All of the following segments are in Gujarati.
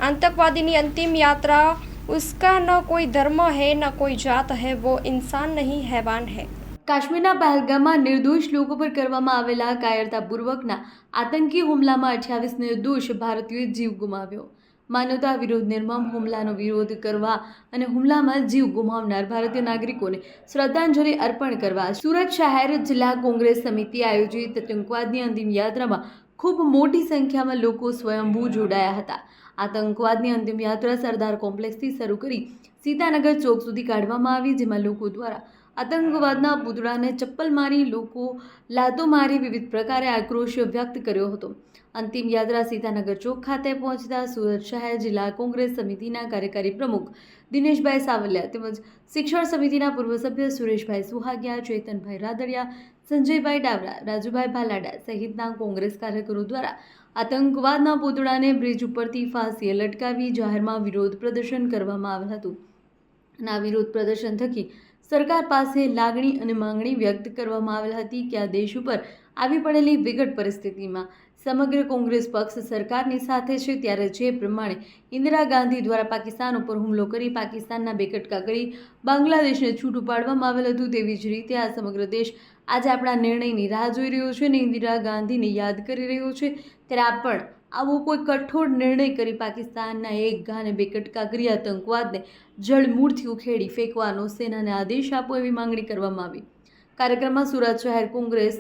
आतंकवादी अंतिम यात्रा, उसका न कोई धर्म है न कोई जात है, वो इंसान नहीं हैवान है। કાશ્મીરના પહેલગામમાં નિર્દોષ લોકો પર કરવામાં આવેલા કાયરતાપૂર્વકના આતંકી હુમલામાં 28 નિર્દોષ ભારતીયોએ જીવ ગુમાવ્યો। માનવતા વિરોધ નિર્મમ હુમલાનો વિરોધ કરવા અને હુમલામાં જીવ ગુમાવનાર ભારતીય નાગરિકોને શ્રદ્ધાંજલિ અર્પણ કરવા સુરત શહેર જિલ્લા કોંગ્રેસ સમિતિ આયોજિત આતંકવાદની અંતિમ યાત્રામાં ખૂબ મોટી સંખ્યામાં લોકો સ્વયંભૂ જોડાયા હતા। આતંકવાદની અંતિમ યાત્રા સરદાર કોમ્પ્લેક્સથી શરૂ કરી સીતાનગર ચોક સુધી કાઢવામાં આવી, જેમાં લોકો દ્વારા આતંકવાદના પૂતળાને ચપ્પલ મારી, લોકો લાતો મારી વિવિધ પ્રકારે આક્રોશ વ્યક્ત કર્યો હતો। અંતિમ યાત્રા સીતાનગર ચોક ખાતે પહોંચતા સુરત શહેર જિલ્લા કોંગ્રેસ સમિતિના કાર્યકારી પ્રમુખ દિનેશભાઈ સાવલિયા તેમજ શિક્ષણ સમિતિના પૂર્વ સભ્ય સુરેશભાઈ સુહાગિયા, ચેતનભાઈ રાદડિયા, સંજયભાઈ ડાવરા, રાજુભાઈ ભાલાડા સહિતના કોંગ્રેસ કાર્યકરો દ્વારા આતંકવાદના પૂતળાને બ્રિજ ઉપરથી ફાંસીએ લટકાવી જાહેરમાં વિરોધ પ્રદર્શન કરવામાં આવ્યું હતું। આ વિરોધ પ્રદર્શન થકી સરકાર પાસે લાગણી અને માંગણી વ્યક્ત કરવામાં આવેલ હતી કે આ દેશ ઉપર આવી પડેલી વિકટ પરિસ્થિતિમાં સમગ્ર કોંગ્રેસ પક્ષ સરકારની સાથે છે, ત્યારે જે પ્રમાણે ઇન્દિરા ગાંધી દ્વારા પાકિસ્તાન ઉપર હુમલો કરી પાકિસ્તાનના બે કટકા કરી બાંગ્લાદેશને છૂટું પાડવામાં આવેલ હતું, તેવી જ રીતે આ સમગ્ર દેશ આજે આપણા નિર્ણયની રાહ જોઈ રહ્યો છે અને ઇન્દિરા ગાંધીને યાદ કરી રહ્યો છે। ત્યારે આ પણ આવો કોઈ કઠોર નિર્ણય કરી પાકિસ્તાનના એક ઘાને બે કટકા કરી આતંકવાદને જળમૂળથી ઉખેડી ફેંકવાનો સેનાને આદેશ આપો, એવી માંગણી કરવામાં આવી। કાર્યક્રમમાં સુરત શહેર કોંગ્રેસ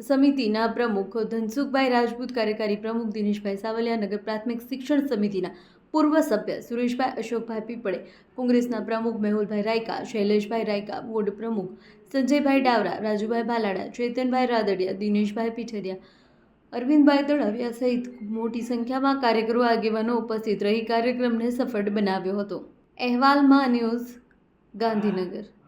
સમિતિના પ્રમુખ ધનસુખભાઈ રાજપૂત, કાર્યકારી પ્રમુખ દિનેશભાઈ સાવલિયા, નગર પ્રાથમિક શિક્ષણ સમિતિના પૂર્વ સભ્ય સુરેશભાઈ અશોકભાઈ પીપળે, કોંગ્રેસના પ્રમુખ મેહુલભાઈ રાયકા, શૈલેષભાઈ રાયકા, વોર્ડ પ્રમુખ સંજયભાઈ ડાવરા, રાજુભાઈ ભાલાડા, ચેતનભાઈ રાદડિયા, દિનેશભાઈ પીઠરિયા, અરવિંદભાઈ તળાવિયા સહિત મોટી સંખ્યામાં કાર્યકરો આગેવાનો ઉપસ્થિત રહી કાર્યક્રમને સફળ બનાવ્યો હતો। અહેવાલ માં ન્યૂઝ, ગાંધીનગર।